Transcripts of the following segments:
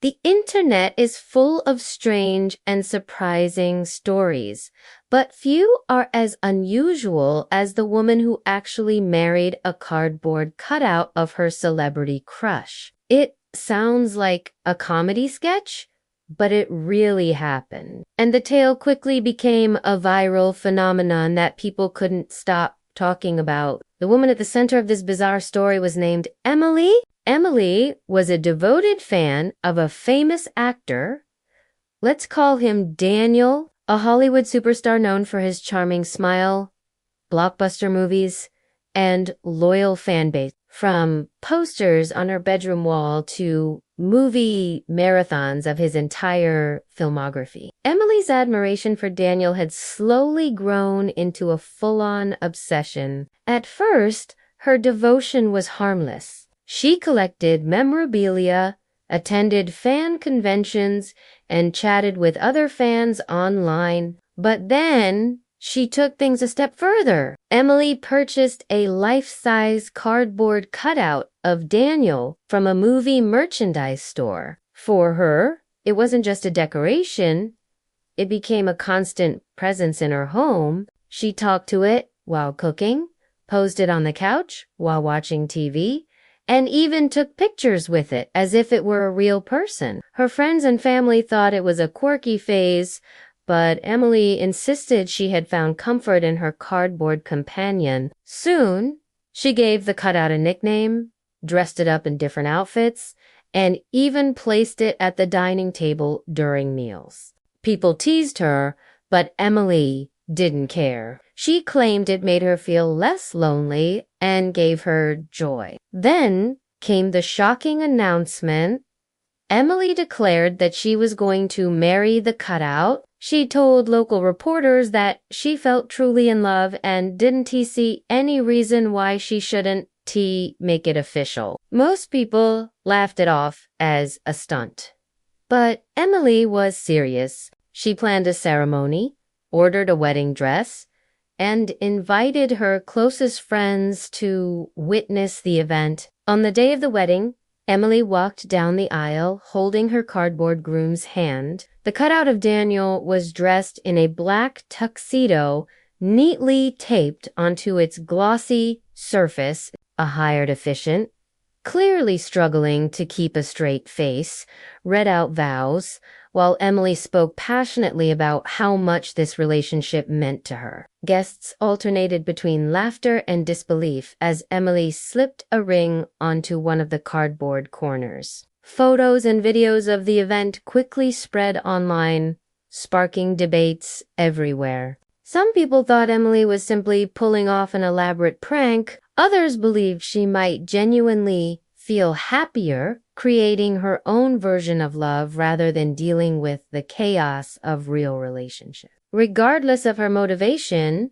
The internet is full of strange and surprising stories, but few are as unusual as the woman who actually married a cardboard cutout of her celebrity crush. It sounds like a comedy sketch, but it really happened. And the tale quickly became a viral phenomenon that people couldn't stop talking about. The woman at the center of this bizarre story was named Emily. Emily was a devoted fan of a famous actor. Let's call him Daniel, a Hollywood superstar known for his charming smile, blockbuster movies, and loyal fan base. From posters on her bedroom wall to movie marathons of his entire filmography. Emily's admiration for Daniel had slowly grown into a full-on obsession. At first, her devotion was harmless. She collected memorabilia, attended fan conventions, and chatted with other fans online. But then she took things a step further. Emily purchased a life-size cardboard cutout of Daniel from a movie merchandise store. For her, it wasn't just a decoration. It became a constant presence in her home. She talked to it while cooking, posed it on the couch while watching TV, and even took pictures with it as if it were a real person. Her friends and family thought it was a quirky phase, but Emily insisted she had found comfort in her cardboard companion. Soon, she gave the cutout a nickname, dressed it up in different outfits, and even placed it at the dining table during meals. People teased her, but Emily didn't care. She claimed it made her feel less lonely and gave her joy. Then came the shocking announcement. Emily declared that she was going to marry the cutout. She told local reporters that she felt truly in love and didn't see any reason why she shouldn't make it official. Most people laughed it off as a stunt. But Emily was serious. She planned a ceremony, ordered a wedding dress, and invited her closest friends to witness the event. On the day of the wedding, Emily walked down the aisle holding her cardboard groom's hand. The cutout of Daniel was dressed in a black tuxedo neatly taped onto its glossy surface. A hired officiant, clearly struggling to keep a straight face, read out vows, while Emily spoke passionately about how much this relationship meant to her. Guests alternated between laughter and disbelief as Emily slipped a ring onto one of the cardboard corners. Photos and videos of the event quickly spread online, sparking debates everywhere. Some people thought Emily was simply pulling off an elaborate prank. Others believed she might genuinely feel happier creating her own version of love rather than dealing with the chaos of real relationships. Regardless of her motivation,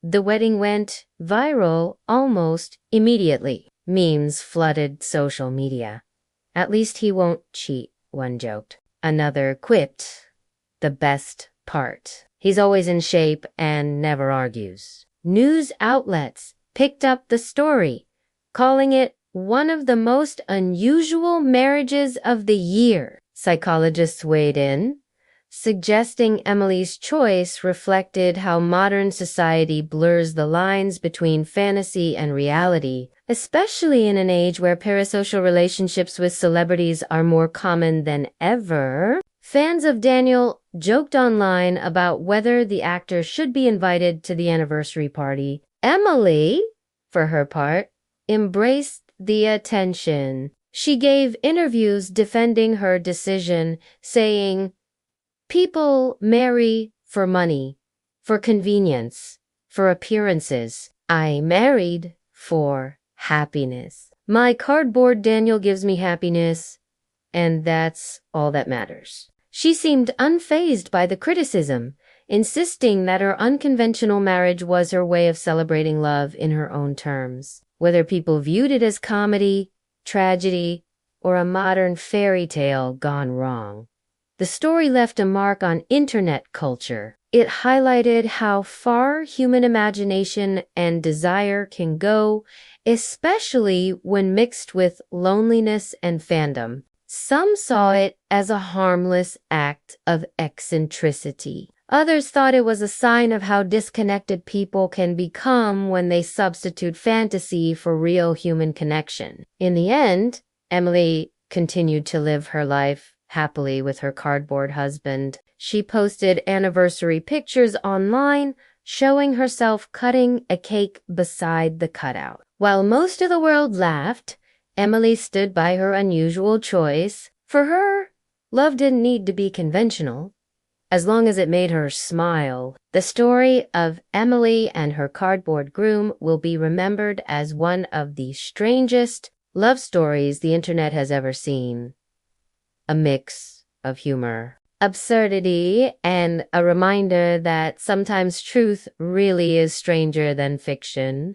the wedding went viral almost immediately. Memes flooded social media. "At least he won't cheat," one joked. Another quipped, "The best part. He's always in shape and never argues." News outlets picked up the story, calling it one of the most unusual marriages of the year. Psychologists weighed in, suggesting Emily's choice reflected how modern society blurs the lines between fantasy and reality, especially in an age where parasocial relationships with celebrities are more common than ever. Fans of Daniel joked online about whether the actor should be invited to the anniversary party. Emily, for her part, embraced the attention. She gave interviews defending her decision, saying, "People marry for money, for convenience, for appearances. I married for happiness. My cardboard Daniel gives me happiness, and that's all that matters." She seemed unfazed by the criticism, insisting that her unconventional marriage was her way of celebrating love in her own terms. Whether people viewed it as comedy, tragedy, or a modern fairy tale gone wrong, the story left a mark on internet culture. It highlighted how far human imagination and desire can go, especially when mixed with loneliness and fandom. Some saw it as a harmless act of eccentricity. Others thought it was a sign of how disconnected people can become when they substitute fantasy for real human connection. In the end, Emily continued to live her life happily with her cardboard husband. She posted anniversary pictures online showing herself cutting a cake beside the cutout. While most of the world laughed, Emily stood by her unusual choice. For her, love didn't need to be conventional, as long as it made her smile. The story of Emily and her cardboard groom will be remembered as one of the strangest love stories the internet has ever seen. A mix of humor, absurdity, and a reminder that sometimes truth really is stranger than fiction.